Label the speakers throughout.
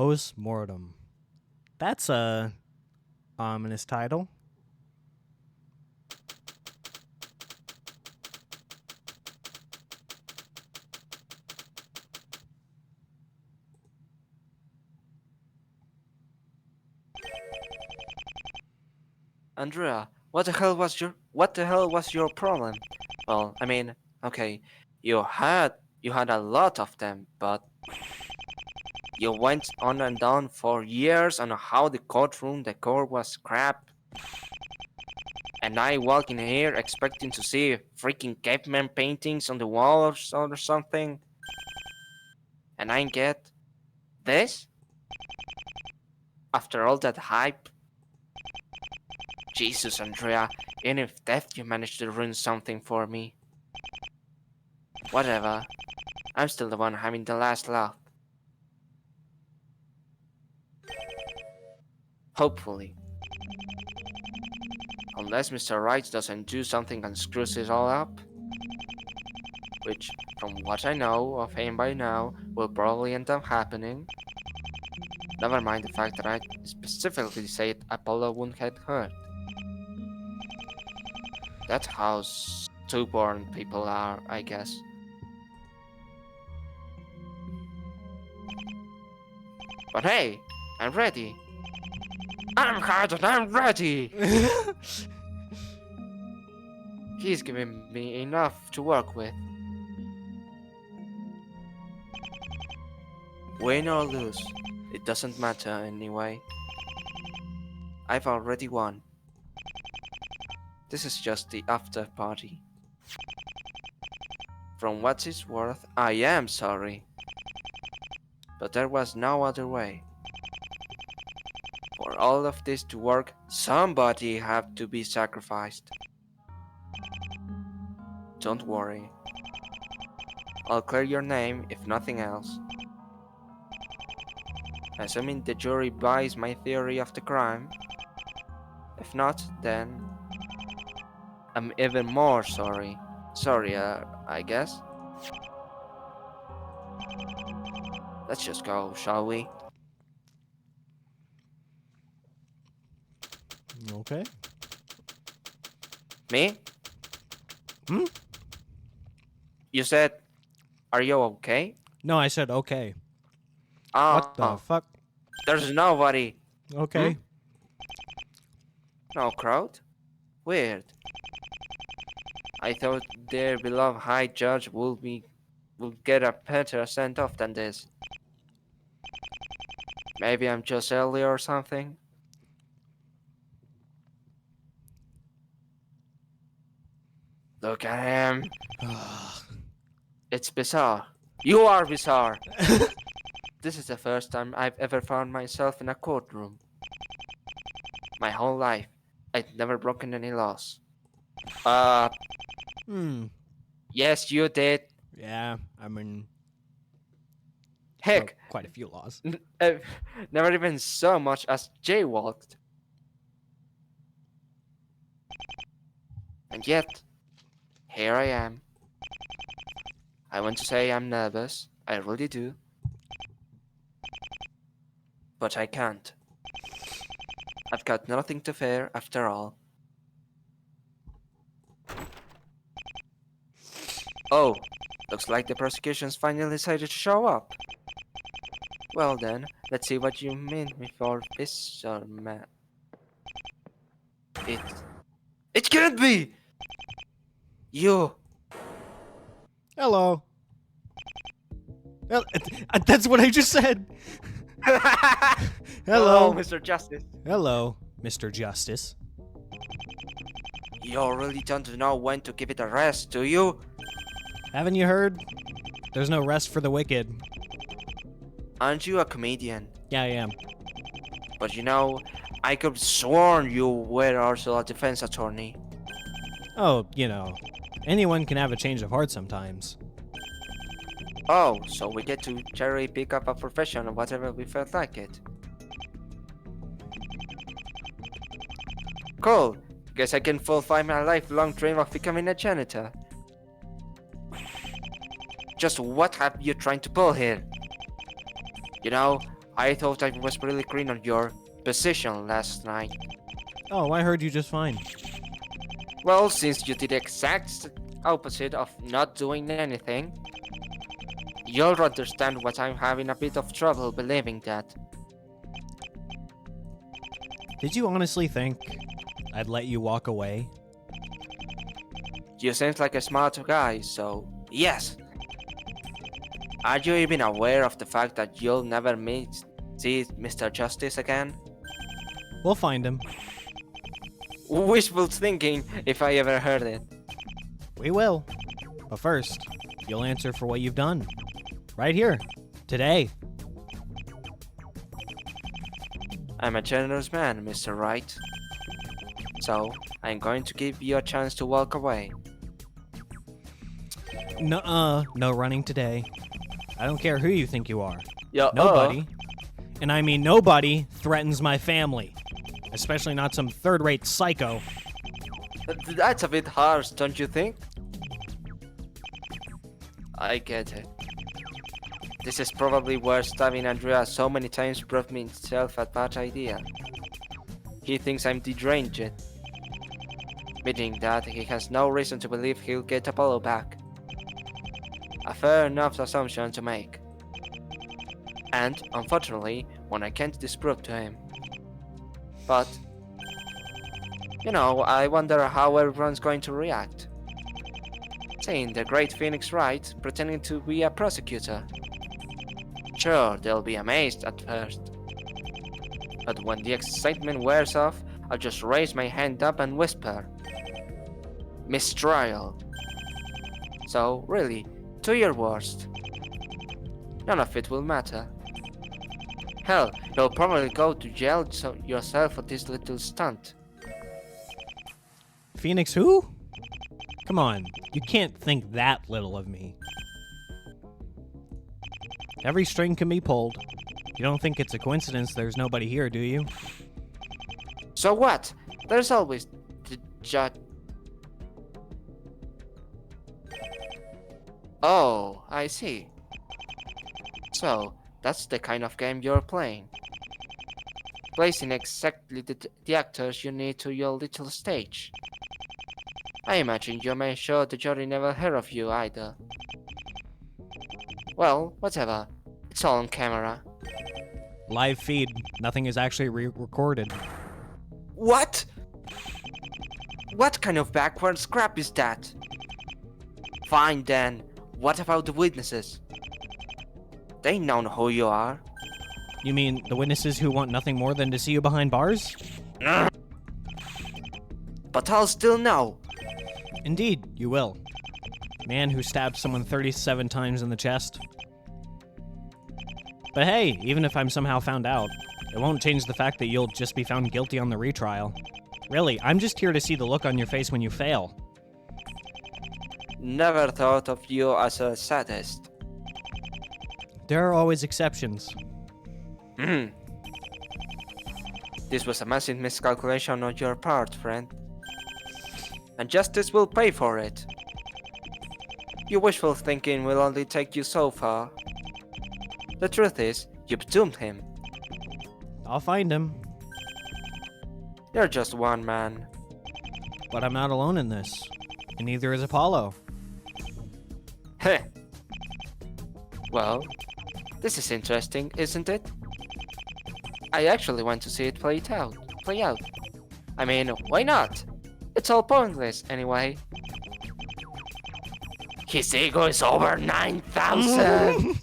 Speaker 1: Post-mortem. That's a ominous title.
Speaker 2: Andrea, what the hell was your problem? Well, I mean, okay, you had a lot of them, but you went on and on for years on how the courtroom decor was crap, and I walk in here expecting to see freaking caveman paintings on the walls or something, and I get this? After all that hype? Jesus, Andrea, even if death you managed to ruin something for me. Whatever, I'm still the one having the last laugh. Hopefully. Unless Mr. Wright doesn't do something and screws it all up. Which, from what I know of him by now, will probably end up happening. Never mind the fact that I specifically said Apollo wouldn't get hurt. That's how stubborn people are, I guess. But hey, I'm ready. I'm hard and I'm ready! He's given me enough to work with. Win or lose, it doesn't matter anyway. I've already won. This is just the after party. From what it's worth, I am sorry. But there was no other way. For all of this to work, somebody had to be sacrificed. Don't worry. I'll clear your name if nothing else. Assuming the jury buys my theory of the crime. If not, then I'm even more sorry. Sorrier, I guess. Let's just go, shall we?
Speaker 1: Okay.
Speaker 2: Me?
Speaker 1: Hmm?
Speaker 2: You said, are you okay?
Speaker 1: No, I said okay. What the
Speaker 2: Oh,
Speaker 1: fuck?
Speaker 2: there's nobody.
Speaker 1: Okay.
Speaker 2: No crowd? Weird. I thought their beloved high judge would get a better send off than this. Maybe I'm just early or something? Look at him. It's bizarre. You are bizarre. This is the first time I've ever found myself in a courtroom. My whole life, I'd never broken any laws.
Speaker 1: Hmm.
Speaker 2: Yes, you did.
Speaker 1: Yeah, I mean, broke
Speaker 2: Heck,
Speaker 1: quite a few laws.
Speaker 2: never even so much as jaywalked. And yet, here I am. I want to say I'm nervous, I really do. But I can't. I've got nothing to fear after all. Oh, looks like the prosecution's finally decided to show up. Well then, let's see what you mean before this, man. It can't be! You!
Speaker 1: Hello. That's what I just said.
Speaker 2: Hello,
Speaker 1: Hello.
Speaker 2: Mr. Justice.
Speaker 1: Hello, Mr. Justice.
Speaker 2: You really don't know when to give it a rest, do you?
Speaker 1: Haven't you heard? There's no rest for the wicked.
Speaker 2: Aren't you a comedian?
Speaker 1: Yeah, I am.
Speaker 2: But you know, I could have sworn you were also a defense attorney.
Speaker 1: Oh, anyone can have a change of heart sometimes.
Speaker 2: Oh, so we get to cherry pick up a profession or whatever we felt like it. Cool. Guess I can fulfill my lifelong dream of becoming a janitor. Just what have you trying to pull here? You know, I thought I was really green on your position last night.
Speaker 1: Oh, I heard you just fine.
Speaker 2: Well, since you did the exact opposite of not doing anything, you'll understand what I'm having a bit of trouble believing that.
Speaker 1: Did you honestly think I'd let you walk away?
Speaker 2: You seem like a smart guy, so yes. Are you even aware of the fact that you'll never see Mr. Justice again?
Speaker 1: We'll find him.
Speaker 2: Wishful thinking, if I ever heard it.
Speaker 1: We will. But first, you'll answer for what you've done. Right here. Today.
Speaker 2: I'm a generous man, Mr. Wright. So, I'm going to give you a chance to walk away.
Speaker 1: Nuh-uh. No running today. I don't care who you think you are.
Speaker 2: Yeah,
Speaker 1: Nobody, and I mean nobody, threatens my family. Especially not some third-rate psycho.
Speaker 2: That's a bit harsh, don't you think? I get it. This is probably where stabbing Andrea so many times proved me itself a bad idea. He thinks I'm deranged, meaning that he has no reason to believe he'll get Apollo back. A fair enough assumption to make. And, unfortunately, one I can't disprove to him. But, you know, I wonder how everyone's going to react. Seeing the great Phoenix Wright pretending to be a prosecutor. Sure, they'll be amazed at first. But when the excitement wears off, I'll just raise my hand up and whisper, mistrial. So, really, do your worst. None of it will matter. Hell, you'll probably go to jail yourself for this little stunt.
Speaker 1: Phoenix who? Come on, you can't think that little of me. Every string can be pulled. You don't think it's a coincidence there's nobody here, do you?
Speaker 2: So what? There's always the judge. Oh, I see. So, that's the kind of game you're playing. Placing exactly the actors you need to your little stage. I imagine you made sure the jury never heard of you either. Well, whatever. It's all on camera.
Speaker 1: Live feed. Nothing is actually recorded.
Speaker 2: What? What kind of backwards crap is that? Fine then. What about the witnesses? They know who you are.
Speaker 1: You mean the witnesses who want nothing more than to see you behind bars?
Speaker 2: But I'll still know.
Speaker 1: Indeed, you will. Man who stabbed someone 37 times in the chest. But hey, even if I'm somehow found out, it won't change the fact that you'll just be found guilty on the retrial. Really, I'm just here to see the look on your face when you fail.
Speaker 2: Never thought of you as a sadist.
Speaker 1: There are always exceptions.
Speaker 2: This was a massive miscalculation on your part, friend. And justice will pay for it. Your wishful thinking will only take you so far. The truth is, you've doomed him.
Speaker 1: I'll find him.
Speaker 2: You're just one man.
Speaker 1: But I'm not alone in this. And neither is Apollo.
Speaker 2: Heh. Well, this is interesting, isn't it? I actually want to see it play out. I mean, why not? It's all pointless, anyway. His ego is over 9,000!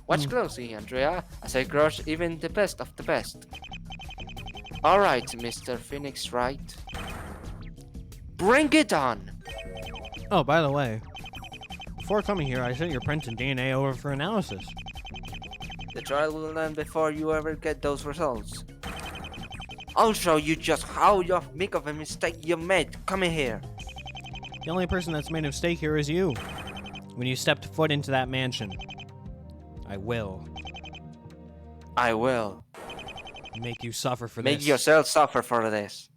Speaker 2: Watch closely, Andrea, as I crush even the best of the best. Alright, Mr. Phoenix Wright. Bring it on!
Speaker 1: Oh, by the way, before coming here, I sent your prints and DNA over for analysis.
Speaker 2: The trial will end before you ever get those results. I'll show you just how big of a mistake you made coming here.
Speaker 1: The only person that's made a mistake here is you. When you stepped foot into that mansion. I will.
Speaker 2: I will.
Speaker 1: Make you suffer for this.
Speaker 2: Make yourself suffer for this.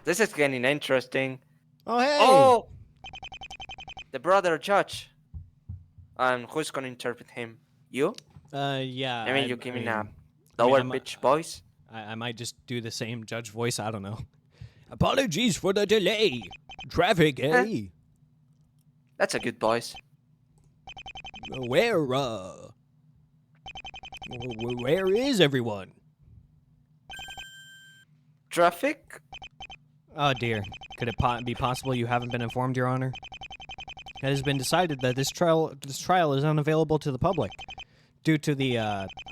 Speaker 2: This is getting interesting.
Speaker 1: Oh, hey!
Speaker 2: Oh! The brother judge. And who's gonna interpret him? You?
Speaker 1: Yeah.
Speaker 2: I mean, you give me a
Speaker 1: I mean,
Speaker 2: lower pitch voice.
Speaker 1: I might just do the same judge voice. I don't know. Apologies for the delay. Traffic, eh?
Speaker 2: That's a good voice.
Speaker 1: Where is everyone?
Speaker 2: Traffic?
Speaker 1: Oh dear. Could it be possible you haven't been informed, Your Honor? It has been decided that this trial is unavailable to the public due to the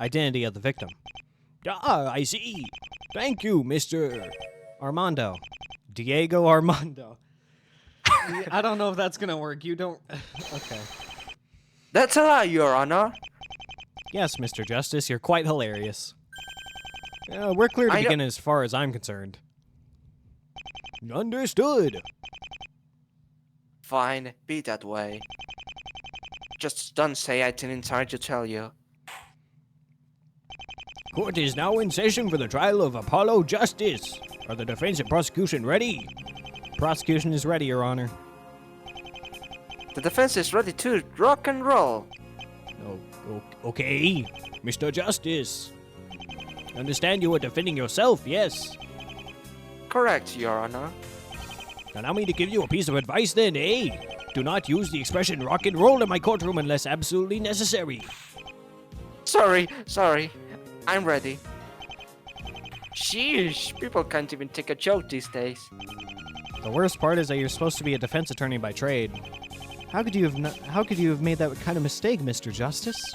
Speaker 1: identity of the victim. Ah, I see. Thank you, Mr. Armando. Diego Armando. I don't know if that's gonna work. You don't... Okay.
Speaker 2: That's a lie, Your Honor.
Speaker 1: Yes, Mr. Justice, you're quite hilarious. We're clear to begin as far as I'm concerned. Understood.
Speaker 2: Fine, be that way. Just don't say I didn't try to tell you.
Speaker 1: Court is now in session for the trial of Apollo Justice. Are the defense and prosecution ready? Prosecution is ready, Your Honor.
Speaker 2: The defense is ready to rock and roll.
Speaker 1: Okay, Mr. Justice. Understand you are defending yourself, yes?
Speaker 2: Correct, Your Honor.
Speaker 1: Allow me to give you a piece of advice then, eh? Do not use the expression rock and roll in my courtroom unless absolutely necessary.
Speaker 2: Sorry. I'm ready. Sheesh, people can't even take a joke these days.
Speaker 1: The worst part is that you're supposed to be a defense attorney by trade. How could you have made that kind of mistake, Mr. Justice?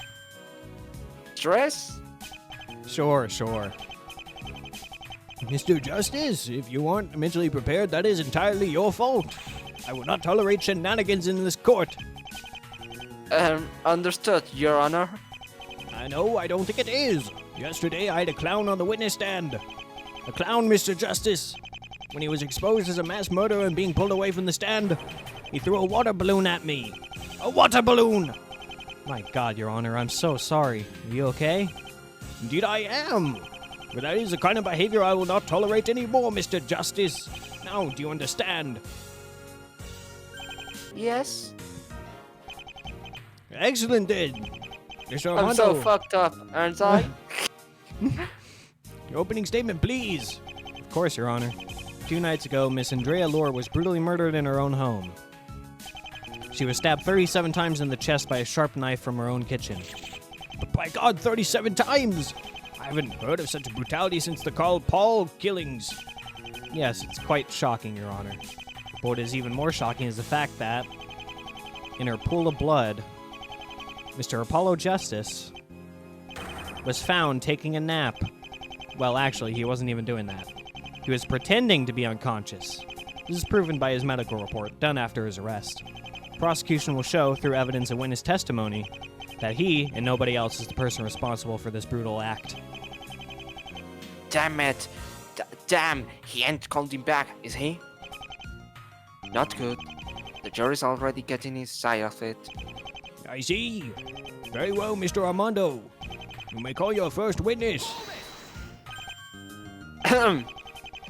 Speaker 2: Stress?
Speaker 1: Sure. Mr. Justice, if you aren't mentally prepared, that is entirely your fault. I will not tolerate shenanigans in this court.
Speaker 2: Understood, Your Honor.
Speaker 1: I know, I don't think it is. Yesterday, I had a clown on the witness stand. A clown, Mr. Justice. When he was exposed as a mass murderer and being pulled away from the stand, he threw a water balloon at me. A water balloon! My God, Your Honor, I'm so sorry. Are you okay? Indeed I am. But that is the kind of behavior I will not tolerate anymore, Mr. Justice. Now, do you understand?
Speaker 2: Yes.
Speaker 1: Excellent, then. Mr. Armando.
Speaker 2: I'm so fucked up, aren't I?
Speaker 1: Your opening statement, please. Of course, Your Honor. 2 nights ago, Miss Andrea Lore was brutally murdered in her own home. She was stabbed 37 times in the chest by a sharp knife from her own kitchen. But by God, 37 times! I haven't heard of such brutality since the Carl Paul killings. Yes, it's quite shocking, Your Honor. But what is even more shocking is the fact that, in her pool of blood, Mr. Apollo Justice was found taking a nap. Well, actually, he wasn't even doing that. He was pretending to be unconscious. This is proven by his medical report, done after his arrest. Prosecution will show, through evidence and witness testimony, that he and nobody else is the person responsible for this brutal act.
Speaker 2: Damn it. Damn, he ain't called him back, is he? Not good. The jury's already getting his side of it.
Speaker 1: I see. Very well, Mr. Armando. You may call your first witness.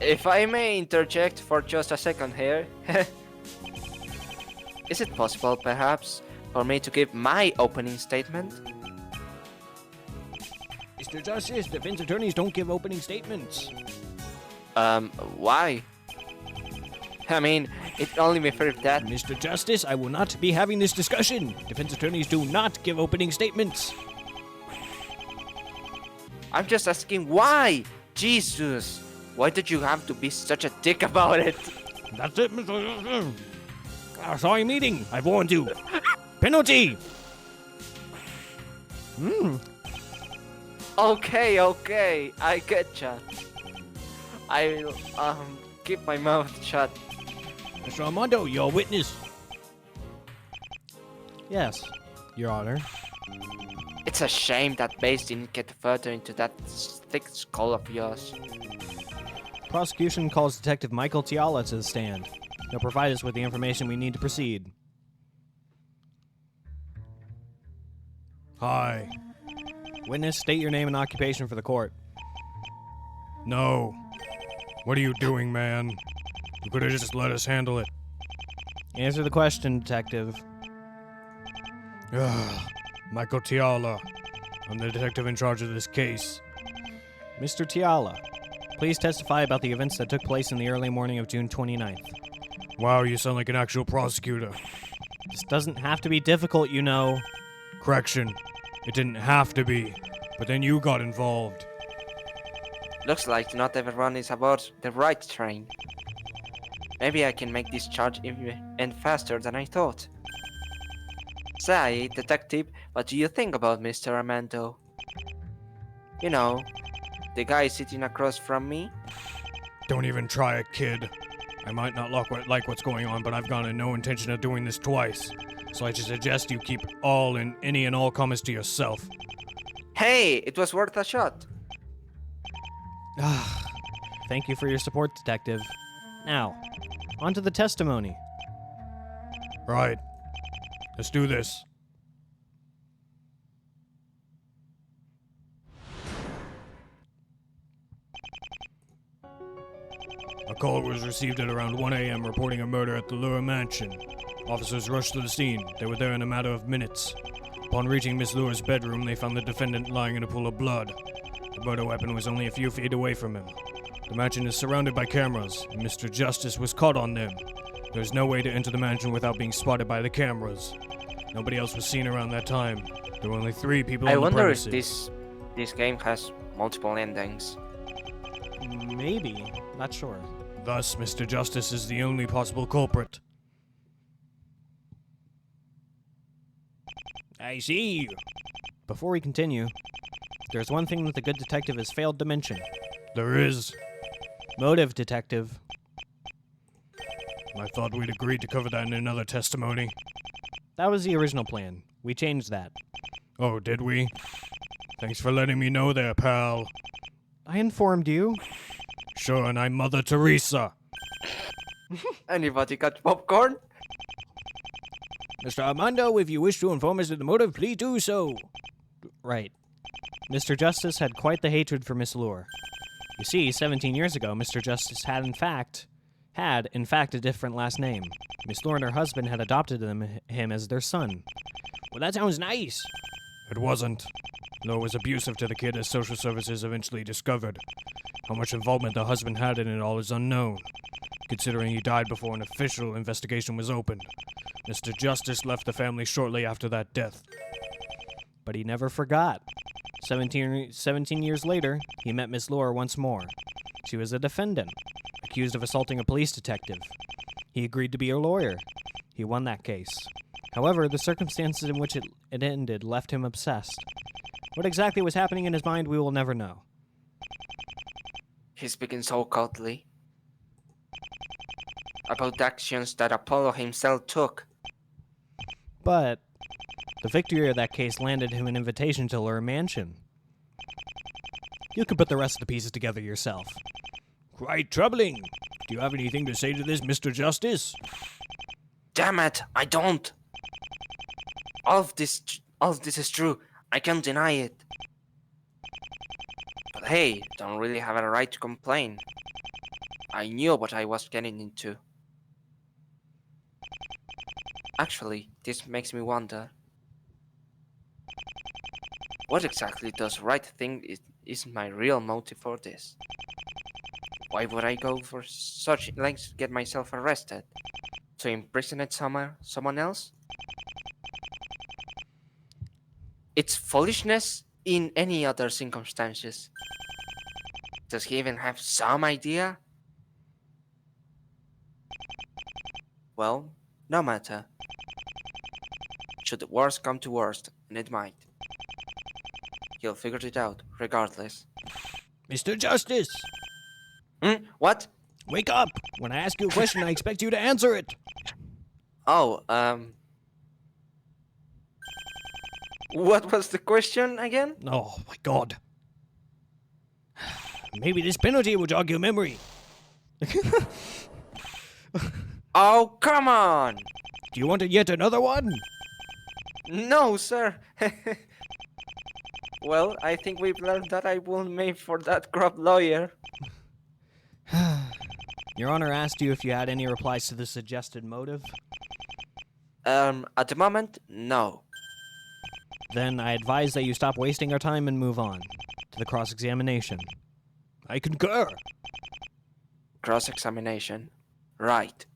Speaker 2: If I may interject for just a second here. Is it possible, perhaps, for me to give my opening statement?
Speaker 1: Mr. Justice, defense attorneys don't give opening statements.
Speaker 2: Why? I mean, it only be fair that...
Speaker 1: Mr. Justice, I will not be having this discussion. Defense attorneys do not give opening statements.
Speaker 2: I'm just asking why? Jesus! Why did you have to be such a dick about it?
Speaker 1: That's it, Mr. Justice. Sorry, meeting. I've warned you. Penalty!
Speaker 2: Okay, I getcha. I'll, keep my mouth shut.
Speaker 1: Mr. Armando, your witness. Yes, Your Honor.
Speaker 2: It's a shame that Base didn't get further into that thick skull of yours.
Speaker 1: Prosecution calls Detective Michael Tiala to the stand. He'll provide us with the information we need to proceed. Hi. Witness, state your name and occupation for the court.
Speaker 3: No. What are you doing, man? You could have just let us handle it.
Speaker 1: Answer the question, Detective.
Speaker 3: Michael Tiala. I'm the detective in charge of this case.
Speaker 1: Mr. Tiala, please testify about the events that took place in the early morning of June 29th.
Speaker 3: Wow, you sound like an actual prosecutor.
Speaker 1: This doesn't have to be difficult, you know.
Speaker 3: Correction. It didn't have to be, but then you got involved.
Speaker 2: Looks like not everyone is about the right train. Maybe I can make this charge end faster than I thought. Say, detective, what do you think about Mr. Armando? You know, the guy sitting across from me?
Speaker 3: Don't even try it, kid. I might not like what's going on, but I've got no intention of doing this twice. So I just suggest you keep any and all comments to yourself.
Speaker 2: Hey, it was worth a shot.
Speaker 1: Thank you for your support, Detective. Now, on to the testimony.
Speaker 3: Right. Let's do this. A call was received at around 1 a.m. reporting a murder at the Lure Mansion. Officers rushed to the scene. They were there in a matter of minutes. Upon reaching Miss Lure's bedroom, they found the defendant lying in a pool of blood. The murder weapon was only a few feet away from him. The mansion is surrounded by cameras, and Mr. Justice was caught on them. There's no way to enter the mansion without being spotted by the cameras. Nobody else was seen around that time. There were only 3 people
Speaker 2: I
Speaker 3: on the
Speaker 2: wonder if
Speaker 3: premises.
Speaker 2: this game has multiple endings.
Speaker 1: Maybe. Not sure.
Speaker 3: Thus, Mr. Justice is the only possible culprit.
Speaker 1: I see. Before we continue, there's one thing that the good detective has failed to mention.
Speaker 3: There is.
Speaker 1: Motive, Detective.
Speaker 3: I thought we'd agreed to cover that in another testimony.
Speaker 1: That was the original plan. We changed that.
Speaker 3: Oh, did we? Thanks for letting me know there, pal.
Speaker 1: I informed you.
Speaker 3: Sure, and I'm Mother Teresa.
Speaker 2: Anybody got popcorn?
Speaker 1: Mr. Armando, if you wish to inform us of the motive, please do so. Right. Mr. Justice had quite the hatred for Miss Lure. You see, 17 years ago, Mr. Justice had in fact a different last name. Miss Lure and her husband had adopted him as their son. Well, that sounds nice.
Speaker 3: It wasn't. Lure was abusive to the kid, as social services eventually discovered. How much involvement the husband had in it all is unknown, considering he died before an official investigation was opened. Mr. Justice left the family shortly after that death.
Speaker 1: But he never forgot. 17 years later, he met Miss Lure once more. She was a defendant, accused of assaulting a police detective. He agreed to be her lawyer. He won that case. However, the circumstances in which it ended left him obsessed. What exactly was happening in his mind, we will never know.
Speaker 2: He's speaking so coldly about the actions that Apollo himself took.
Speaker 1: But the victory of that case landed him an invitation to Lure Mansion. You can put the rest of the pieces together yourself.
Speaker 3: Quite troubling. Do you have anything to say to this, Mr. Justice?
Speaker 2: Damn it, I don't. All of this is true. I can't deny it. But hey, don't really have a right to complain. I knew what I was getting into. Actually, this makes me wonder. What exactly does right think is my real motive for this? Why would I go for such lengths to get myself arrested? To impersonate someone else? It's foolishness in any other circumstances. Does he even have some idea? Well, no matter. Should the worst come to worst, and it might, he'll figure it out, regardless.
Speaker 3: Mr. Justice!
Speaker 2: What?
Speaker 3: Wake up! When I ask you a question, I expect you to answer it!
Speaker 2: Oh, what was the question again?
Speaker 3: Oh, my God. Maybe this penalty will jog your memory.
Speaker 2: Oh, come on!
Speaker 3: Do you want yet another one?
Speaker 2: No, sir. Well, I think we've learned that I won't make for that corrupt lawyer.
Speaker 1: Your Honor asked you if you had any replies to the suggested motive.
Speaker 2: At the moment, no.
Speaker 1: Then I advise that you stop wasting our time and move on to the cross-examination.
Speaker 3: I concur.
Speaker 2: Cross-examination. Right.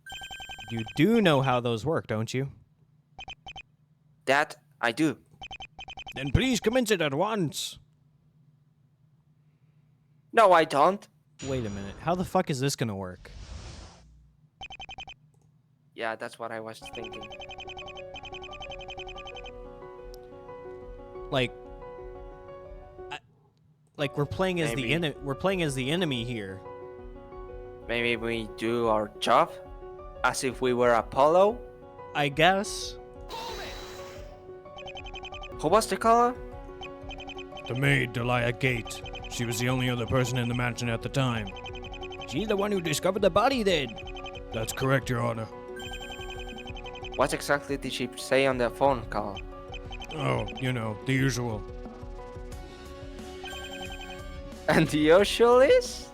Speaker 1: You do know how those work, don't you?
Speaker 2: That I do.
Speaker 3: Then please commence it at once.
Speaker 2: No, I don't.
Speaker 1: Wait a minute. How the fuck is this gonna work?
Speaker 2: Yeah, that's what I was thinking.
Speaker 1: Like we're playing as
Speaker 2: Maybe.
Speaker 1: we're playing as the enemy here.
Speaker 2: Maybe we do our job as if we were Apollo.
Speaker 1: I guess.
Speaker 2: Who was the caller?
Speaker 3: The maid, Delia Gate. She was the only other person in the mansion at the time.
Speaker 1: She's the one who discovered the body then.
Speaker 3: That's correct, Your Honor.
Speaker 2: What exactly did she say on the phone call?
Speaker 3: Oh, you know, the usual.
Speaker 2: And the usual is?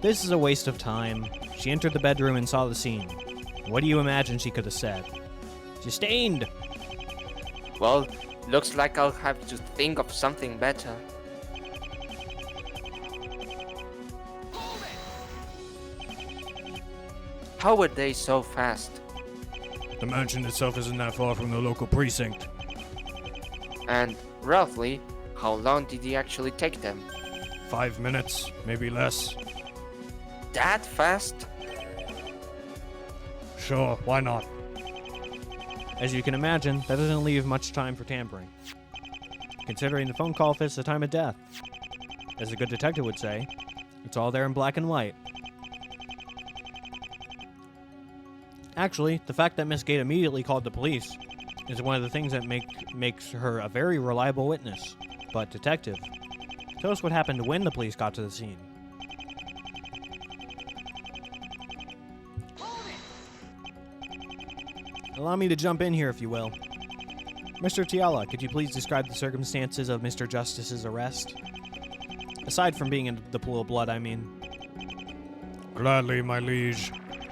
Speaker 1: This is a waste of time. She entered the bedroom and saw the scene. What do you imagine she could have said? Sustained!
Speaker 2: Well, looks like I'll have to think of something better. How were they so fast?
Speaker 3: The mansion itself isn't that far from the local precinct.
Speaker 2: And roughly, how long did it actually take them?
Speaker 3: 5 minutes, maybe less.
Speaker 2: That fast?
Speaker 3: Sure, why not?
Speaker 1: As you can imagine, that doesn't leave much time for tampering. Considering the phone call fits the time of death. As a good detective would say, it's all there in black and white. Actually, the fact that Miss Gate immediately called the police is one of the things that makes her a very reliable witness. But, detective, tell us what happened when the police got to the scene. Allow me to jump in here, if you will. Mr. Tiala, could you please describe the circumstances of Mr. Justice's arrest? Aside from being in the pool of blood, I mean.
Speaker 3: Gladly, my liege.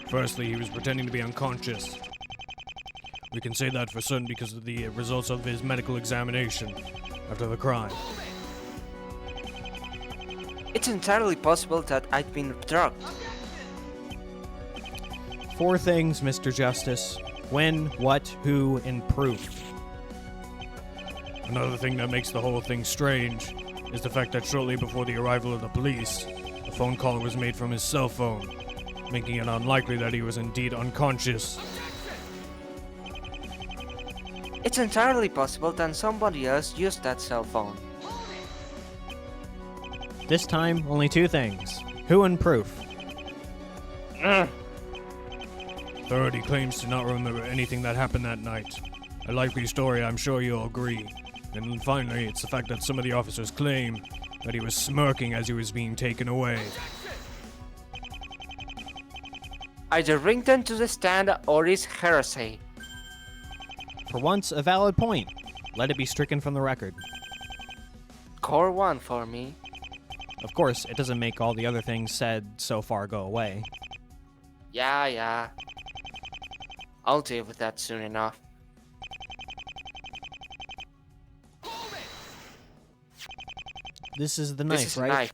Speaker 3: Firstly, he was pretending to be unconscious. We can say that for certain because of the results of his medical examination after the crime.
Speaker 2: It's entirely possible that I'd been drugged.
Speaker 1: 4 things, Mr. Justice. When, what, who, and proof.
Speaker 3: Another thing that makes the whole thing strange is the fact that shortly before the arrival of the police, a phone call was made from his cell phone, making it unlikely that he was indeed unconscious.
Speaker 2: It's entirely possible that somebody else used that cell phone.
Speaker 1: This time, only 2 things. Who and proof.
Speaker 3: Third, he claims to not remember anything that happened that night. A likely story, I'm sure you'll agree. And finally, it's the fact that some of the officers claim that he was smirking as he was being taken away.
Speaker 2: Either ring them to the stand or it's heresy.
Speaker 1: For once, a valid point. Let it be stricken from the record.
Speaker 2: Core 1 for me.
Speaker 1: Of course, it doesn't make all the other things said so far go away.
Speaker 2: Yeah. I'll deal with that soon enough.
Speaker 1: This is the
Speaker 2: This
Speaker 1: knife,
Speaker 2: is a
Speaker 1: right?
Speaker 2: knife.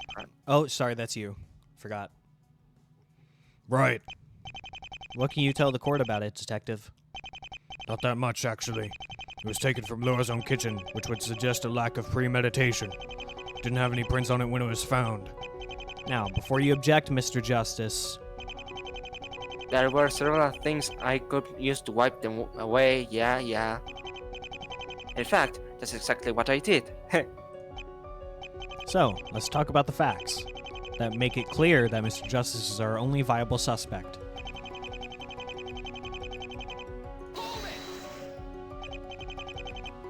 Speaker 1: Oh, sorry, that's you. Forgot.
Speaker 3: Right.
Speaker 1: What can you tell the court about it, detective?
Speaker 3: Not that much, actually. It was taken from Laura's own kitchen, which would suggest a lack of premeditation. Didn't have any prints on it when it was found.
Speaker 1: Now, before you object, Mr. Justice,
Speaker 2: There were several things I could use to wipe them away, yeah. In fact, that's exactly what I did.
Speaker 1: so, let's talk about the facts that make it clear that Mr. Justice is our only viable suspect.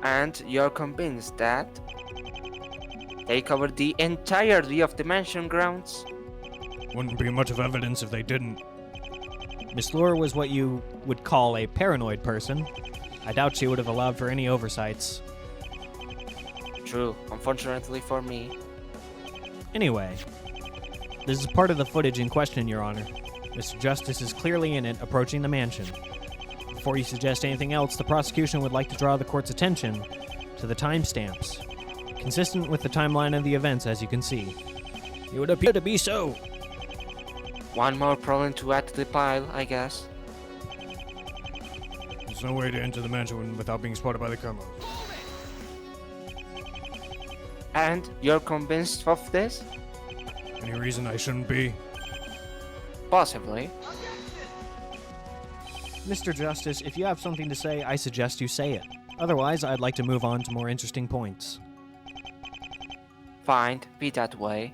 Speaker 2: And you're convinced that they covered the entirety of the mansion grounds?
Speaker 3: Wouldn't be much of evidence if they didn't.
Speaker 1: Miss Lure was what you would call a paranoid person. I doubt she would have allowed for any oversights.
Speaker 2: True, unfortunately for me.
Speaker 1: Anyway, this is part of the footage in question, Your Honor. Mr. Justice is clearly in it, approaching the mansion. before you suggest anything else, the prosecution would like to draw the court's attention to the timestamps, consistent with the timeline of the events, as you can see.
Speaker 3: It would appear to be so.
Speaker 2: One more problem to add to the pile, I guess.
Speaker 3: There's no way to enter the mansion without being spotted by the cameras.
Speaker 2: And you're convinced of this?
Speaker 3: Any reason I shouldn't be?
Speaker 2: Possibly.
Speaker 1: Mr. Justice, if you have something to say, I suggest you say it. Otherwise, I'd like to move on to more interesting points.
Speaker 2: Fine, be that way.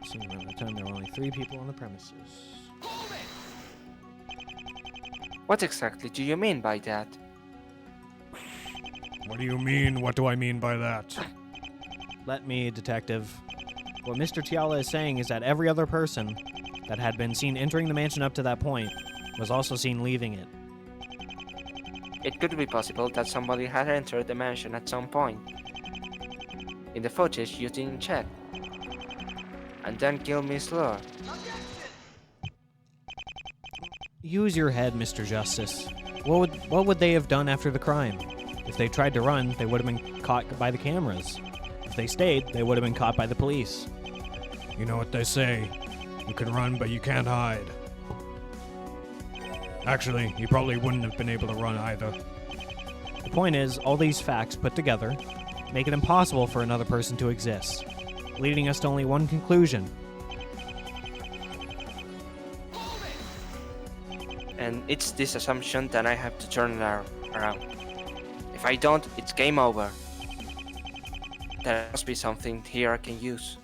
Speaker 1: Seeing around the time there were only 3 people on the premises.
Speaker 2: What exactly do you mean by that?
Speaker 3: What do you mean? What do I mean by that?
Speaker 1: Let me, Detective. What Mr. Tiala is saying is that every other person that had been seen entering the mansion up to that point was also seen leaving it.
Speaker 2: It could be possible that somebody had entered the mansion at some point. In the footage you didn't check. And then killed Miss Lure.
Speaker 1: Use your head, Mr. Justice. What would they have done after the crime? If they tried to run, they would have been caught by the cameras. If they stayed, they would have been caught by the police.
Speaker 3: You know what they say. You can run, but you can't hide. Actually, you probably wouldn't have been able to run either.
Speaker 1: The point is, all these facts put together make it impossible for another person to exist, leading us to only one conclusion.
Speaker 2: And it's this assumption that I have to turn it around. If I don't, it's game over. There must be something here I can use.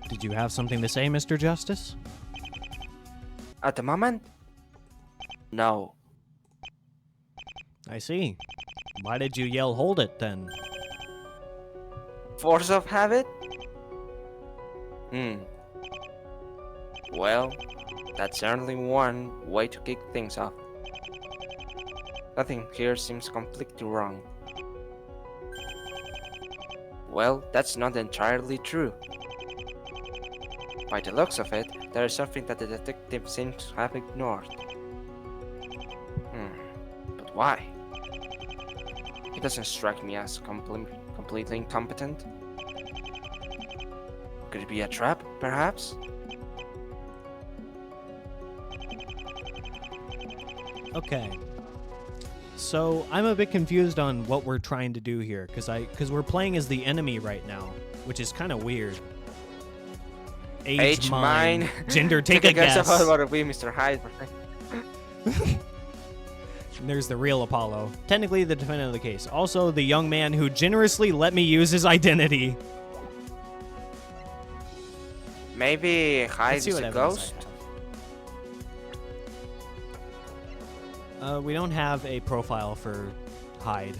Speaker 1: Did you have something to say, Mr. Justice?
Speaker 2: At the moment? No.
Speaker 1: I see. Why did you yell, "Hold it," then?
Speaker 2: Force of habit? Well, that's certainly one way to kick things off. Nothing here seems completely wrong. Well, that's not entirely true. By the looks of it, there is something that the detective seems to have ignored. But why? He doesn't strike me as completely incompetent. Could it be a trap, perhaps?
Speaker 1: Okay. So, I'm a bit confused on what we're trying to do here, because we're playing as the enemy right now, which is kind of weird. Age mine. Gender, take a guess.
Speaker 2: About what it be, Mr. Hyde.
Speaker 1: And there's the real Apollo. Technically the defendant of the case. Also, the young man who generously let me use his identity.
Speaker 2: Maybe Hyde is a ghost?
Speaker 1: We don't have a profile for Hyde.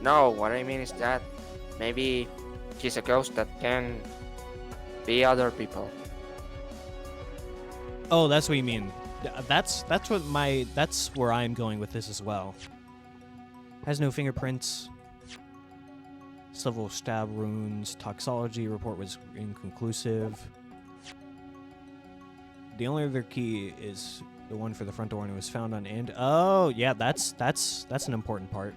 Speaker 2: No, what I mean is that maybe he's a ghost that can be other people.
Speaker 1: Oh, that's what you mean. That's where I'm going with this as well. Has no fingerprints. Several stab wounds. Toxology report was inconclusive. The only other key is the one for the front door, and it was found on end. Oh, yeah, that's an important part.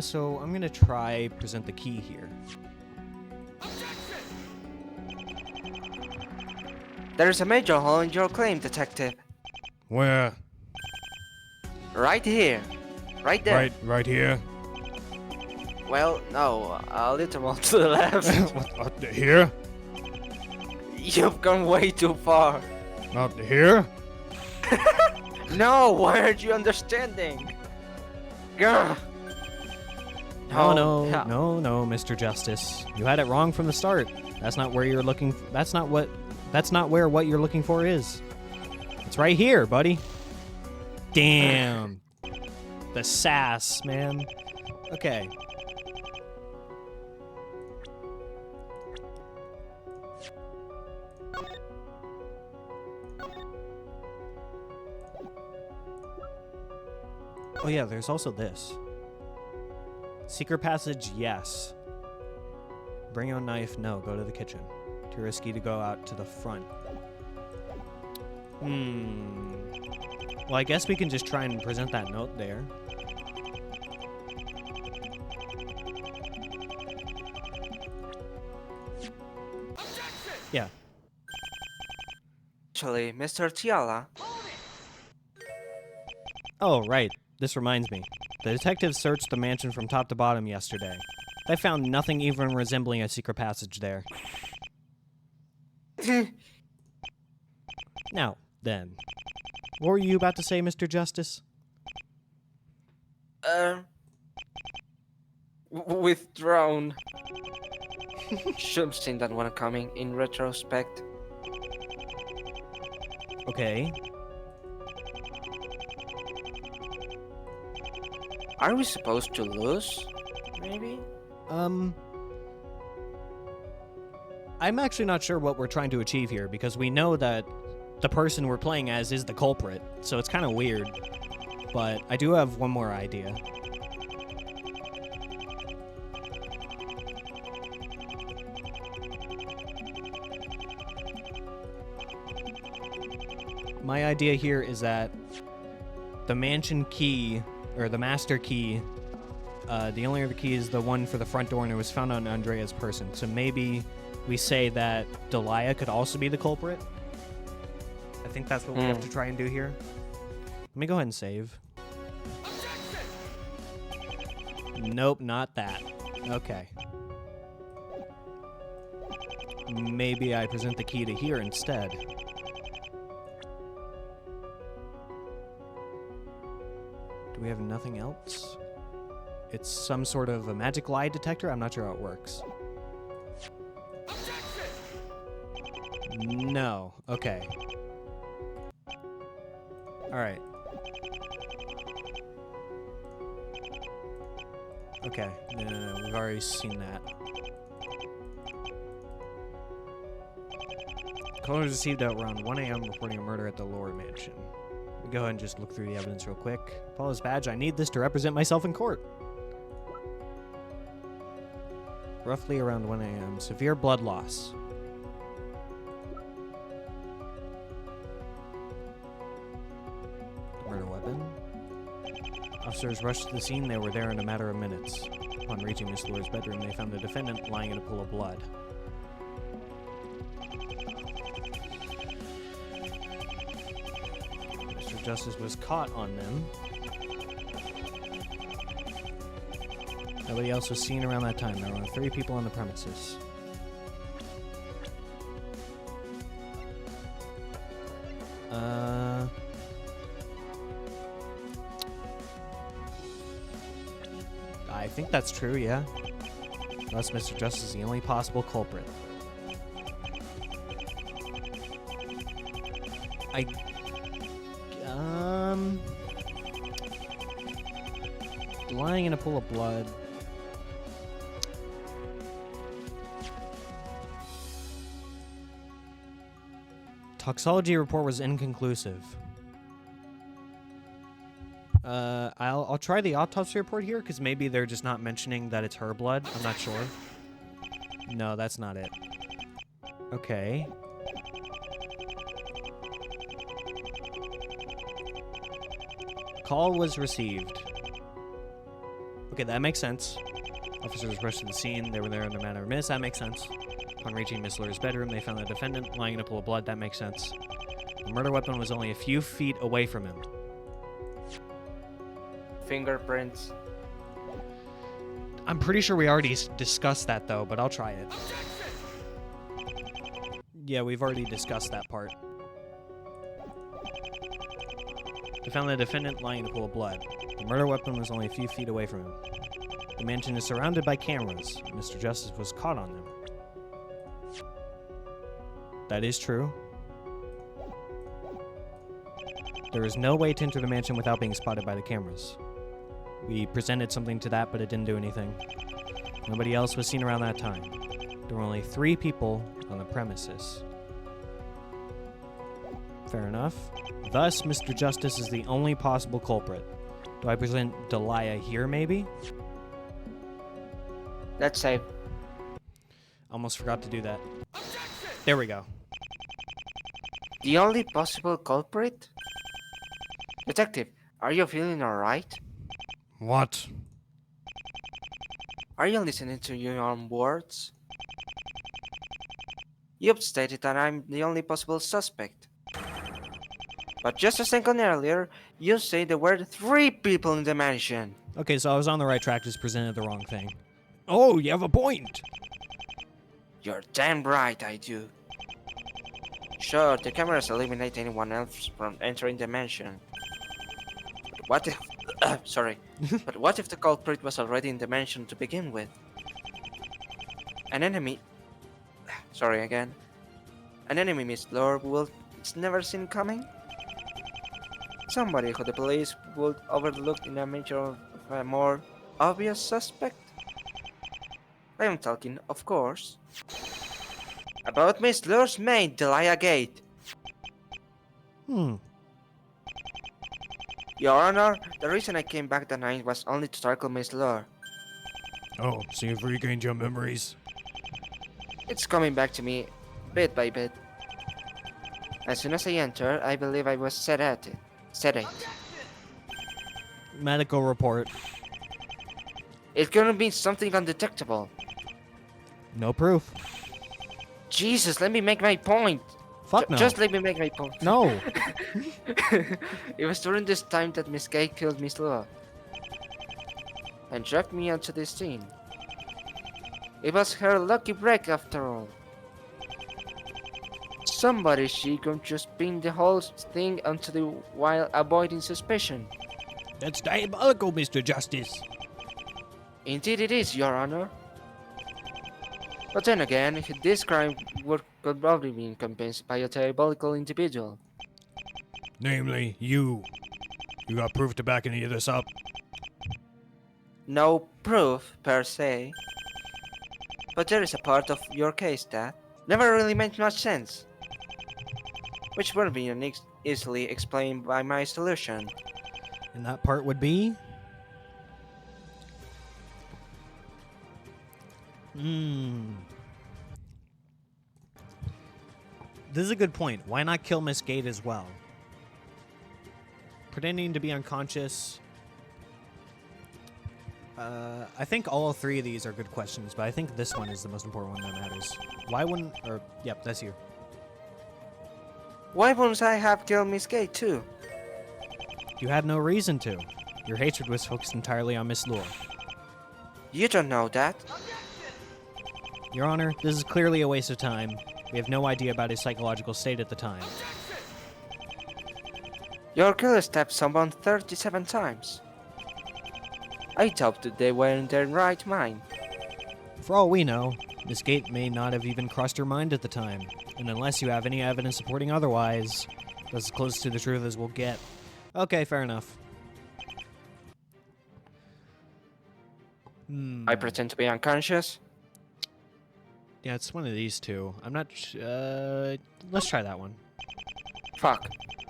Speaker 1: So I'm gonna try present the key here.
Speaker 2: There's a major hole in your claim, detective.
Speaker 3: Where?
Speaker 2: Right here. Right there.
Speaker 3: Right here?
Speaker 2: Well, no, a little more to the left.
Speaker 3: Here?
Speaker 2: You've gone way too far.
Speaker 3: Not here?
Speaker 2: No, why aren't you understanding? Gah.
Speaker 1: No, Mr. Justice. You had it wrong from the start. That's not where you're looking. That's not where what you're looking for is. It's right here, buddy. Damn. The sass, man. Okay. Oh yeah, there's also this. Secret passage, yes. Bring your own knife, no. Go to the kitchen. Too risky to go out to the front. Well, I guess we can just try and present that note there. Yeah.
Speaker 2: Actually, Mr. Tiala,
Speaker 1: Oh, right. This reminds me. The detectives searched the mansion from top to bottom yesterday. They found nothing even resembling a secret passage there. Now, then. What were you about to say, Mr. Justice?
Speaker 2: withdrawn. Should have seen that one coming in retrospect.
Speaker 1: Okay.
Speaker 2: Are we supposed to lose? Maybe?
Speaker 1: I'm actually not sure what we're trying to achieve here, because we know that the person we're playing as is the culprit, so it's kind of weird. But I do have one more idea. My idea here is that the mansion key, or the master key, the only other key is the one for the front door, and it was found on Andrea's person. So maybe we say that Delia could also be the culprit. I think that's what we have to try and do here. Let me go ahead and save. Nope, not that. Okay. Maybe I present the key to here instead. Do we have nothing else? It's some sort of a magic lie detector? I'm not sure how it works. No. Okay. Alright. Okay. No. We've already seen that. Call was received at around 1 a.m. reporting a murder at the Lower Mansion. We go ahead and just look through the evidence real quick. Paula's badge. I need this to represent myself in court. Roughly around 1 a.m. Severe blood loss. Murder weapon. Officers rushed to the scene. They were there in a matter of minutes. Upon reaching Miss Laura's bedroom, they found the defendant lying in a pool of blood. Mr. Justice was caught on them. Nobody else was seen around that time. There were only 3 people on the premises. I think that's true, yeah. Thus, Mr. Justice is the only possible culprit. Lying in a pool of blood. Toxology report was inconclusive. I'll try the autopsy report here, because maybe they're just not mentioning that it's her blood. I'm not sure. No, that's not it. Okay. Call was received. Okay, that makes sense. Officers rushed to the scene. They were there in a matter of minutes. That makes sense. Upon reaching Miss Laura's bedroom, they found the defendant lying in a pool of blood. That makes sense. The murder weapon was only a few feet away from him.
Speaker 2: Fingerprints.
Speaker 1: I'm pretty sure we already discussed that, though, but I'll try it. Yeah, we've already discussed that part. They found the defendant lying in a pool of blood. The murder weapon was only a few feet away from him. The mansion is surrounded by cameras. Mr. Justice was caught on them. That is true. There is no way to enter the mansion without being spotted by the cameras. We presented something to that, but it didn't do anything. Nobody else was seen around that time. There were only 3 people on the premises. Fair enough. Thus, Mr. Justice is the only possible culprit. Do I present Delia here, maybe?
Speaker 2: Let's say,
Speaker 1: Almost forgot to do that. There we go.
Speaker 2: the only possible culprit? Detective, are you feeling alright?
Speaker 3: What?
Speaker 2: Are you listening to your own words? You've stated that I'm the only possible suspect. But just a second earlier, you said there were 3 people in the mansion.
Speaker 1: Okay, so I was on the right track, just presented the wrong thing.
Speaker 3: Oh, you have a point.
Speaker 2: You're damn right I do. Sure, the cameras eliminate anyone else from entering the mansion. But what if... sorry. But what if the culprit was already in the mansion to begin with? An enemy... sorry again. An enemy Miss Lore will... it's never seen coming? Somebody who the police would overlook in a major of a more obvious suspect? I am talking, of course, about Miss Lure's maid, Delia Gate.
Speaker 1: Hmm.
Speaker 2: Your Honor, the reason I came back that night was only to tackle Miss Lure.
Speaker 3: Oh, so you've regained your memories?
Speaker 2: It's coming back to me, bit by bit. As soon as I entered, I believe I was sedated.
Speaker 1: Medical report.
Speaker 2: It couldn't be something undetectable.
Speaker 1: No proof.
Speaker 2: Jesus, let me make my point.
Speaker 1: Fuck no.
Speaker 2: Just let me make my point.
Speaker 1: No.
Speaker 2: It was during this time that Miss Gate killed Miss Lure and dragged me onto this scene. It was her lucky break after all. Somebody she could just pin the whole thing onto the while avoiding suspicion.
Speaker 3: That's diabolical, Mr. Justice.
Speaker 2: Indeed it is, Your Honor. But then again, this crime could probably be compensed by a diabolical individual.
Speaker 3: Namely, you. You got proof to back any of this up?
Speaker 2: No proof, per se. But there is a part of your case that never really made much sense. Which will be easily explained by my solution.
Speaker 1: And that part would be? This is a good point. Why not kill Miss Gate as well? Pretending to be unconscious. I think all 3 of these are good questions, but I think this one is the most important one that matters. Why wouldn't... or, yep, that's you.
Speaker 2: Why wouldn't I have killed Miss Gate too?
Speaker 1: You had no reason to. Your hatred was focused entirely on Miss Lure.
Speaker 2: You don't know that.
Speaker 1: Your Honor, this is clearly a waste of time. We have no idea about his psychological state at the time.
Speaker 2: Your killer stabbed someone 37 times. I doubt that they were in their right mind.
Speaker 1: For all we know, Miss Gate may not have even crossed your mind at the time, and unless you have any evidence supporting otherwise, that's as close to the truth as we'll get. Okay, fair enough.
Speaker 2: I pretend to be unconscious.
Speaker 1: Yeah, it's one of these 2. I'm not let's try that one.
Speaker 2: Fuck.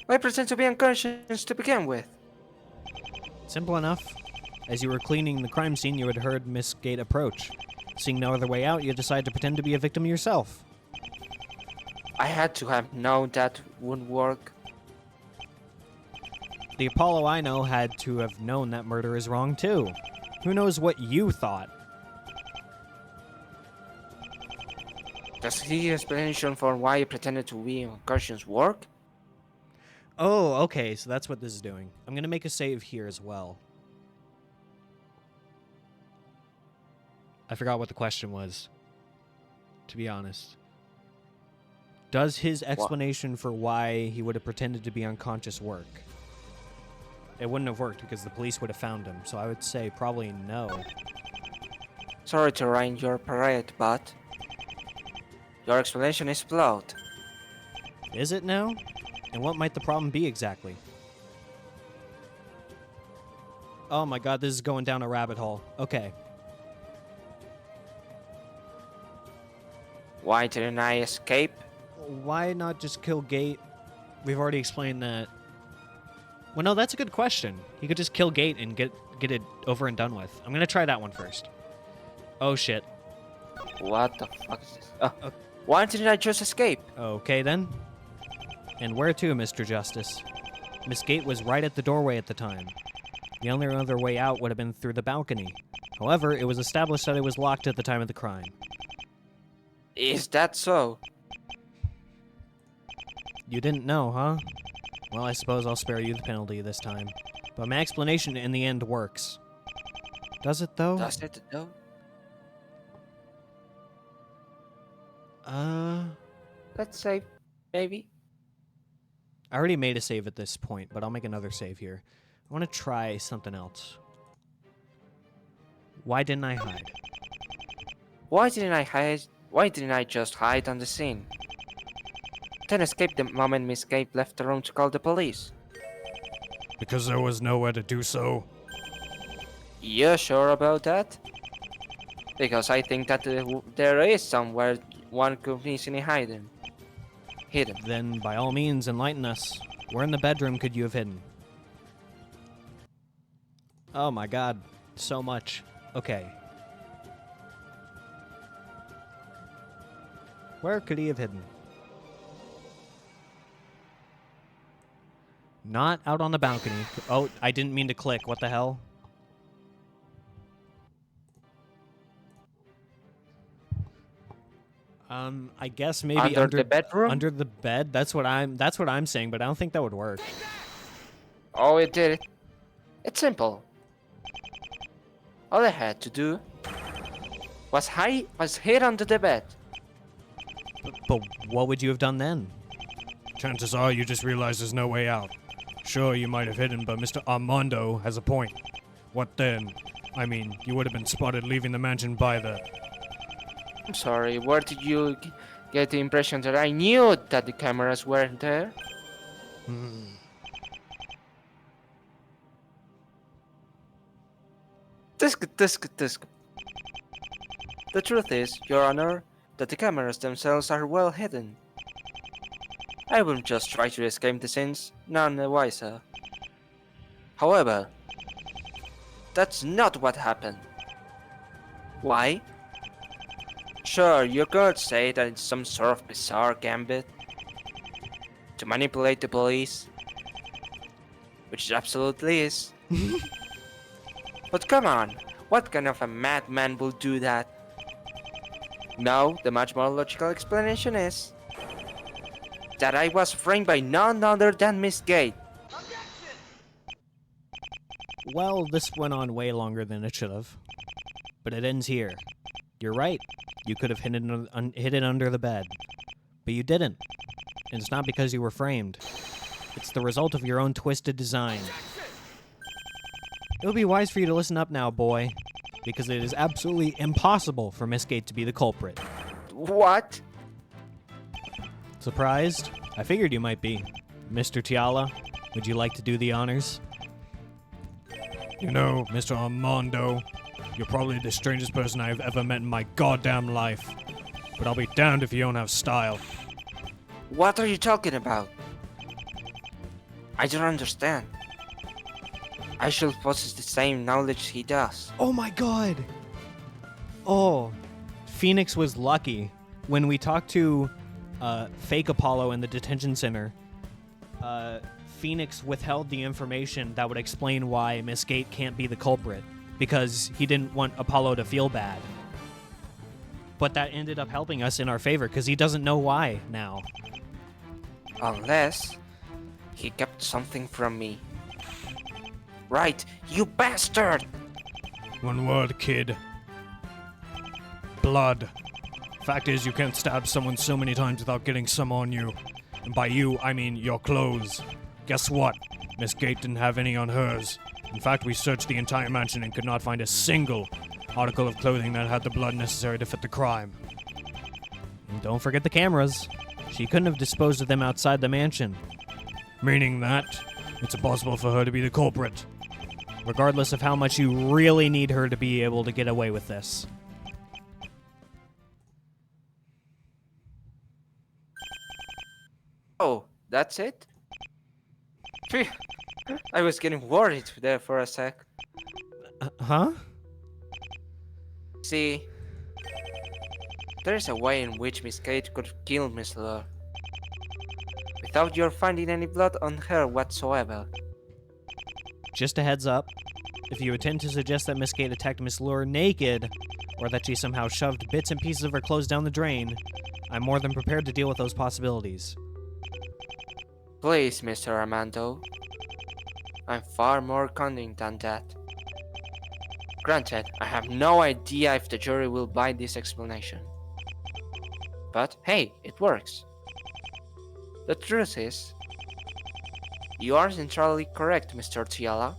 Speaker 2: I pretend to be unconscious to begin with.
Speaker 1: Simple enough. As you were cleaning the crime scene, you had heard Miss Gate approach. Seeing no other way out, you decided to pretend to be a victim yourself.
Speaker 2: I had to have known that wouldn't work.
Speaker 1: The Apollo I know had to have known that murder is wrong too. Who knows what you thought?
Speaker 2: Does the explanation for why I pretended to be unconscious work?
Speaker 1: Oh, okay, so that's what this is doing. I'm gonna make a save here as well. I forgot what the question was, to be honest. Does his explanation for why he would have pretended to be unconscious work? It wouldn't have worked because the police would have found him, so I would say probably no.
Speaker 2: Sorry to rain your parade, but your explanation is flawed.
Speaker 1: Is it now? And what might the problem be exactly? Oh my god, this is going down a rabbit hole. Okay.
Speaker 2: Why didn't I escape?
Speaker 1: Why not just kill Gate? We've already explained that. Well, no, that's a good question. He could just kill Gate and get it over and done with. I'm gonna try that one first. Oh shit.
Speaker 2: What the fuck is this? Oh,
Speaker 1: Uh,
Speaker 2: why didn't I just escape?
Speaker 1: Okay then. And where to, Mr. Justice? Miss Gate was right at the doorway at the time. The only other way out would have been through the balcony. However, it was established that it was locked at the time of the crime.
Speaker 2: Is that so?
Speaker 1: You didn't know, huh? Well, I suppose I'll spare you the penalty this time. But my explanation in the end works. Does it, though?
Speaker 2: Does it though? Let's say, maybe.
Speaker 1: I already made a save at this point, but I'll make another save here. I want to try something else. Why didn't I hide?
Speaker 2: Why didn't I hide? Why didn't I just hide on the scene? Then escape the moment Miss Gate left the room to call the police.
Speaker 3: Because there was nowhere to do so.
Speaker 2: You sure about that? Because I think that there is somewhere one could easily hidden. Hidden.
Speaker 1: Then, by all means, enlighten us. Where in the bedroom could you have hidden? Oh my god, so much. Okay. Where could he have hidden? Not out on the balcony. Oh, I didn't mean to click. What the hell? I guess maybe
Speaker 2: Under the bedroom?
Speaker 1: Under the bed. That's what I'm saying, but I don't think that would work.
Speaker 2: Oh, it did it. It's simple. All I had to do was hid under the bed.
Speaker 1: But what would you have done then?
Speaker 3: Chances are you just realize there's no way out. Sure, you might have hidden, but Mr. Armando has a point. What then? I mean, you would have been spotted leaving the mansion by the...
Speaker 2: I'm sorry, where did you get the impression that I knew that the cameras weren't there? Tisk. The truth is, Your Honor, that the cameras themselves are well hidden. I wouldn't just try to escape the scenes, none the wiser. However, that's not what happened. Why? Sure, you could say that it's some sort of bizarre gambit to manipulate the police, which it absolutely is. But come on, what kind of a madman will do that? No, the much more logical explanation is that I was framed by none other than Miss Gate.
Speaker 1: Well, this went on way longer than it should have. But it ends here. You're right. You could have hid it under the bed. But you didn't. And it's not because you were framed. It's the result of your own twisted design. It would be wise for you to listen up now, boy. Because it is absolutely impossible for Miss Gate to be the culprit.
Speaker 2: What?
Speaker 1: Surprised? I figured you might be. Mr. Tiala, would you like to do the honors?
Speaker 3: You know, Mr. Armando, you're probably the strangest person I've ever met in my goddamn life. But I'll be damned if you don't have style.
Speaker 2: What are you talking about? I don't understand. I should possess the same knowledge he does.
Speaker 1: Oh my god! Oh, Phoenix was lucky. When we talked to fake Apollo in the detention center, Phoenix withheld the information that would explain why Miss Gate can't be the culprit, because he didn't want Apollo to feel bad. But that ended up helping us in our favor, because he doesn't know why now.
Speaker 2: Unless he kept something from me. Right, you bastard!
Speaker 3: One word, kid. Blood. Fact is, you can't stab someone so many times without getting some on you. And by you, I mean your clothes. Guess what? Miss Gate didn't have any on hers. In fact, we searched the entire mansion and could not find a single article of clothing that had the blood necessary to fit the crime.
Speaker 1: And don't forget the cameras. She couldn't have disposed of them outside the mansion.
Speaker 3: Meaning that it's impossible for her to be the culprit.
Speaker 1: Regardless of how much you really need her to be able to get away with this.
Speaker 2: Oh, that's it? Phew, I was getting worried there for a sec.
Speaker 1: Huh?
Speaker 2: See, there is a way in which Miss Gate could kill Miss Lure without your finding any blood on her whatsoever.
Speaker 1: Just a heads up. If you intend to suggest that Miss Gate attacked Miss Lure naked, or that she somehow shoved bits and pieces of her clothes down the drain, I'm more than prepared to deal with those possibilities.
Speaker 2: Please, Mr. Armando. I'm far more cunning than that. Granted, I have no idea if the jury will buy this explanation. But hey, it works. The truth is, you are entirely correct, Mr. Tiala.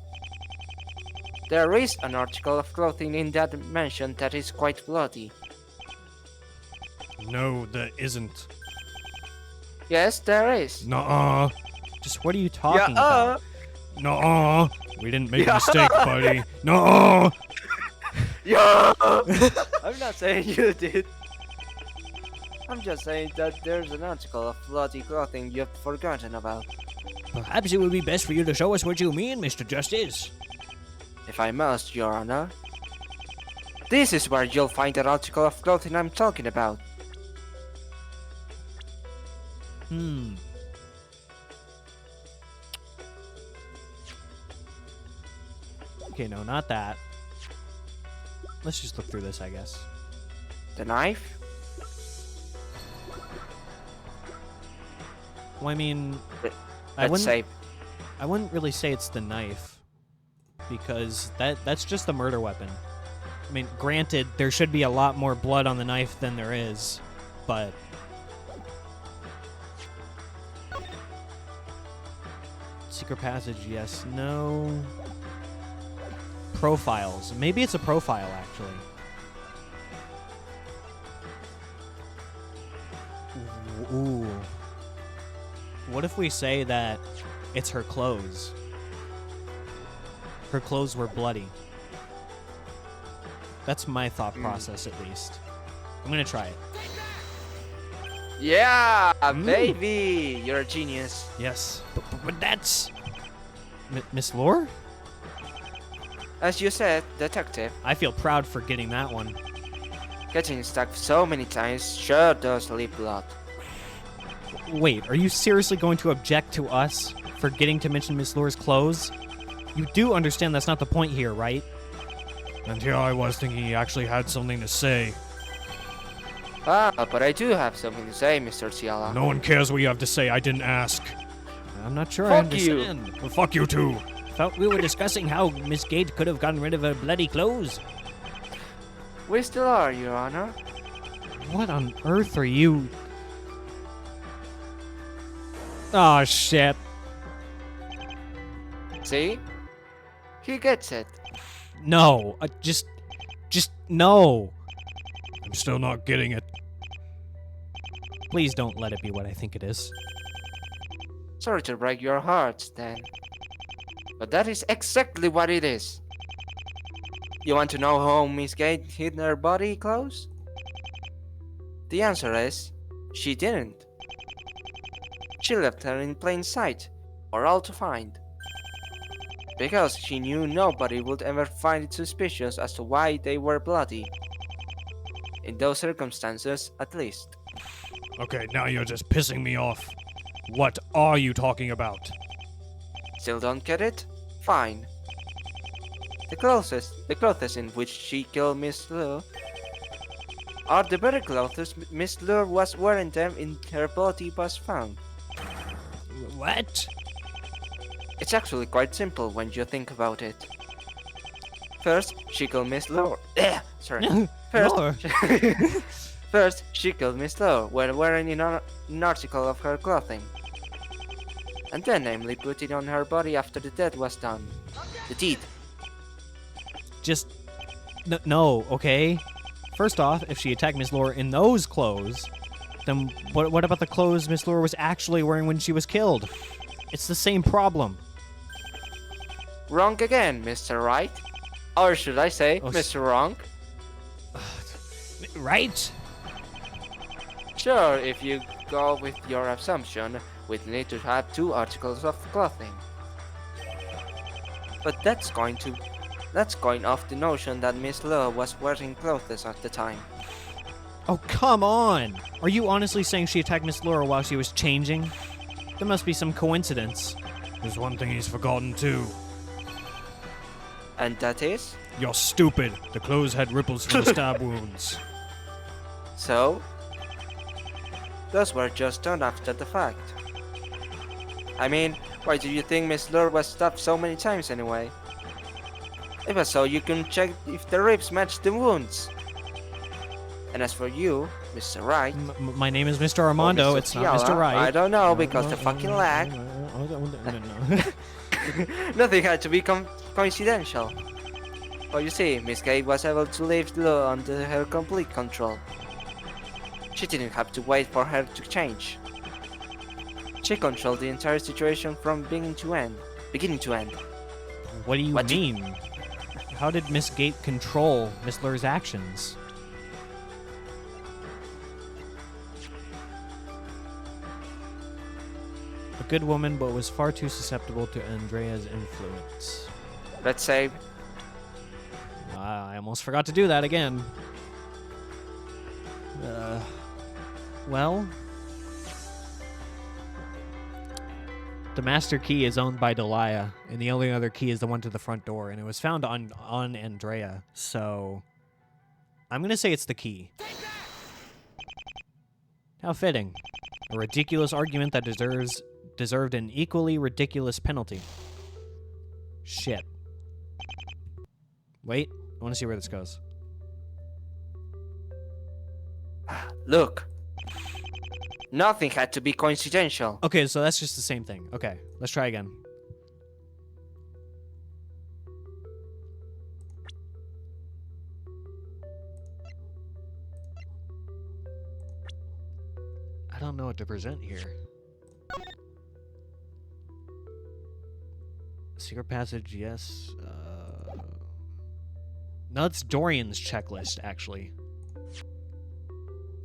Speaker 2: There is an article of clothing in that mansion that is quite bloody.
Speaker 3: No, there isn't.
Speaker 2: Yes, there is.
Speaker 3: Nuh-uh.
Speaker 1: Just what are you talking about?
Speaker 3: Nuh-uh. We didn't make a mistake, buddy. Nuh-uh.
Speaker 2: Yeah! I'm not saying you did. I'm just saying that there's an article of bloody clothing you've forgotten about.
Speaker 1: Perhaps it would be best for you to show us what you mean, Mr. Justice.
Speaker 2: If I must, Your Honor. This is where you'll find that article of clothing I'm talking about.
Speaker 1: Okay, no, not that. Let's just look through this, I guess.
Speaker 2: The knife?
Speaker 1: Well, I mean,
Speaker 2: Let's say,
Speaker 1: I wouldn't really say it's the knife, because that's just a murder weapon. I mean, granted, there should be a lot more blood on the knife than there is, but... Secret passage, yes, no... Profiles. Maybe it's a profile, actually. Ooh. What if we say that it's her clothes? Her clothes were bloody. That's my thought process, at least. I'm gonna try it.
Speaker 2: yeah, baby! You're a genius.
Speaker 1: Yes. But that's... Miss Lore?
Speaker 2: As you said, detective,
Speaker 1: I feel proud for getting that one.
Speaker 2: getting stuck so many times sure does leave blood.
Speaker 1: Wait, are you seriously going to object to us for getting to mention Miss Lore's clothes? You do understand that's not the point here, right?
Speaker 3: And here I was thinking he actually had something to say.
Speaker 2: Ah, but I do have something to say, Mr. Tiala.
Speaker 3: No one cares what you have to say. I didn't ask.
Speaker 1: I'm not sure I
Speaker 2: Fuck you.
Speaker 1: understand.
Speaker 3: Well, fuck you too.
Speaker 1: Thought we were discussing how Miss Gate could have gotten rid of her bloody clothes.
Speaker 2: We still are, Your Honor.
Speaker 1: What on earth are you... Oh, shit.
Speaker 2: See? He gets it.
Speaker 1: No, just no.
Speaker 3: I'm still not getting it.
Speaker 1: Please don't let it be what I think it is.
Speaker 2: Sorry to break your hearts, then. But that is exactly what it is. You want to know how Miss Gate hid her body clothes? The answer is, she didn't. She left her in plain sight, for all to find. Because she knew nobody would ever find it suspicious as to why they were bloody. In those circumstances, at least.
Speaker 3: Okay, now you're just pissing me off. What are you talking about?
Speaker 2: Still don't get it? Fine. The clothes in which she killed Miss Lure are the very clothes Miss Lure was wearing them in her body was found.
Speaker 1: What?
Speaker 2: It's actually quite simple when you think about it. First, she killed Miss Lure. Sorry.
Speaker 1: Lore.
Speaker 2: First, she killed Miss Lure while wearing an article of her clothing. And then namely put it on her body after the deed was done. The deed.
Speaker 1: Just... No, okay? First off, if she attacked Miss Lore in those clothes, then what about the clothes Miss Lore was actually wearing when she was killed? It's the same problem.
Speaker 2: Wrong again, Mr. Right. Or should I say,
Speaker 1: Oh,
Speaker 2: Mr. Wrong?
Speaker 1: Right?
Speaker 2: Sure, if you go with your assumption, we'd need to have two articles of clothing. But that's going off the notion that Miss Lure was wearing clothes at the time.
Speaker 1: Oh, come on! Are you honestly saying she attacked Miss Laura while she was changing? There must be some coincidence.
Speaker 3: There's one thing he's forgotten too.
Speaker 2: And that is?
Speaker 3: You're stupid. The clothes had ripples from the stab wounds.
Speaker 2: So? Those were just done after the fact. I mean, why do you think Miss Lure was stabbed so many times anyway? It was so you can check if the ribs matched the wounds. And as for you, Mr. Wright...
Speaker 1: My name is Mr. Armando,
Speaker 2: Mr.
Speaker 1: it's not Mr. Wright.
Speaker 2: I don't know, because the fucking lag. Nothing had to be coincidental. Well, you see, Miss Gate was able to leave Lure under her complete control. She didn't have to wait for her to change. She controlled the entire situation from beginning to end.
Speaker 1: What do you
Speaker 2: What do you-
Speaker 1: mean? How did Miss Gate control Miss Lure's actions? A good woman, but was far too susceptible to Andrea's influence.
Speaker 2: Let's say,
Speaker 1: I almost forgot to do that again. Well... The master key is owned by Delia, and the only other key is the one to the front door, and it was found on Andrea, so... I'm gonna say it's the key. How fitting. A ridiculous argument that deserved an equally ridiculous penalty. Shit. Wait, I want to see where this goes.
Speaker 2: look. Nothing had to be coincidental.
Speaker 1: Okay, so that's just the same thing. Okay, let's try again. I don't know what to present here. Secret passage, yes. No, it's Dorian's checklist, actually.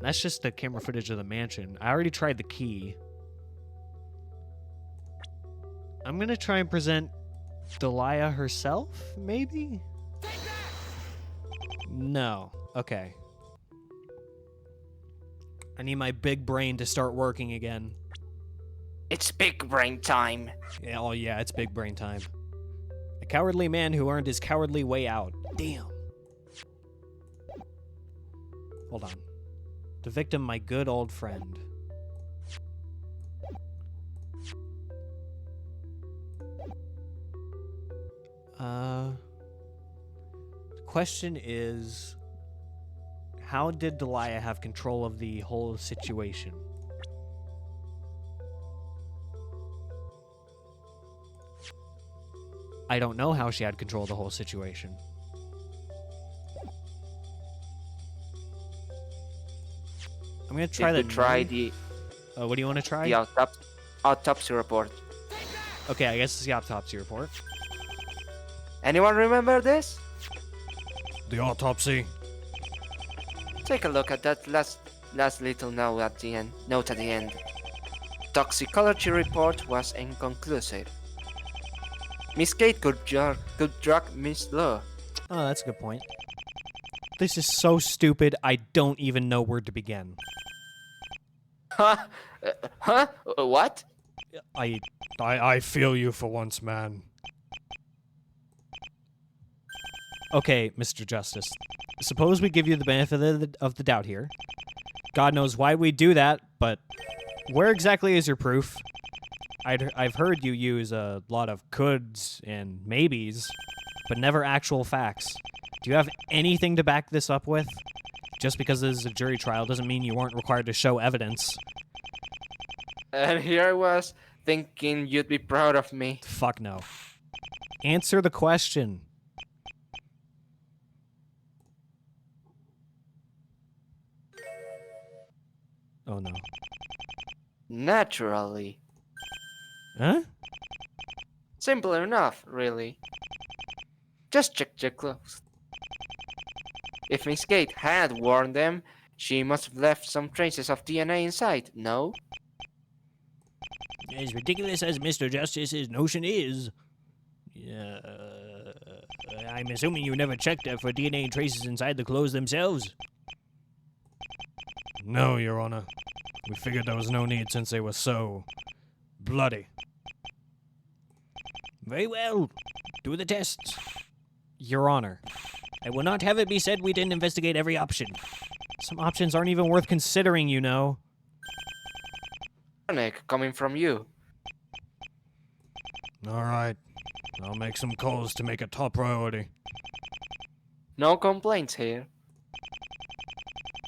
Speaker 1: That's just the camera footage of the mansion. I already tried the key. I'm gonna try and present Delia herself, maybe? No. Okay. I need my big brain to start working again.
Speaker 2: It's big brain time.
Speaker 1: Yeah, oh yeah, it's big brain time. A cowardly man who earned his cowardly way out. Damn. Hold on. The victim, my good old friend. The question is, how did Delia have control of the whole situation? I don't know how she had control of the whole situation. I'm gonna try
Speaker 2: You
Speaker 1: that.
Speaker 2: could try the
Speaker 1: What do you want to try?
Speaker 2: autopsy report.
Speaker 1: Okay, I guess it's the autopsy report.
Speaker 2: Anyone remember this?
Speaker 3: The autopsy.
Speaker 2: Take a look at that last little note at the end. Toxicology report was inconclusive. Miss Gate could drug Miss Lure.
Speaker 1: Oh, that's a good point. This is so stupid, I don't even know where to begin.
Speaker 2: Huh? What?
Speaker 3: I feel you for once, man.
Speaker 1: Okay, Mr. Justice. Suppose we give you the benefit of the doubt here. God knows why we do that, but where exactly is your proof? I've heard you use a lot of coulds and maybes, but never actual facts. Do you have anything to back this up with? Just because this is a jury trial doesn't mean you weren't required to show evidence.
Speaker 2: And here I was, thinking you'd be proud of me.
Speaker 1: Fuck no. Answer the question. Oh no.
Speaker 2: Naturally.
Speaker 1: Huh?
Speaker 2: Simple enough, really. Just check your clothes. If Miss Gate had worn them, she must have left some traces of DNA inside, no?
Speaker 1: As ridiculous as Mr. Justice's notion is,
Speaker 3: I'm assuming you never checked for DNA traces inside the clothes themselves? No, Your Honor. We figured there was no need since they were so bloody.
Speaker 1: Very well. Do the tests. Your Honor, I will not have it be said we didn't investigate every option. Some options aren't even worth considering, you know.
Speaker 2: Nick, coming from you.
Speaker 3: All right. I'll make some calls to make it top priority.
Speaker 2: No complaints here.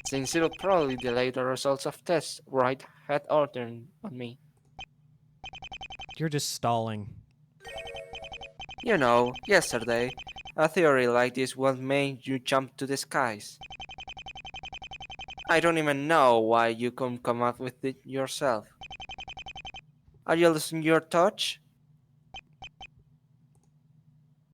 Speaker 2: Since it'll probably delay the results of tests right had ordered on me.
Speaker 1: You're just stalling.
Speaker 2: You know, yesterday, a theory like this what made you jump to the skies. I don't even know why you couldn't come up with it yourself. Are you losing your touch?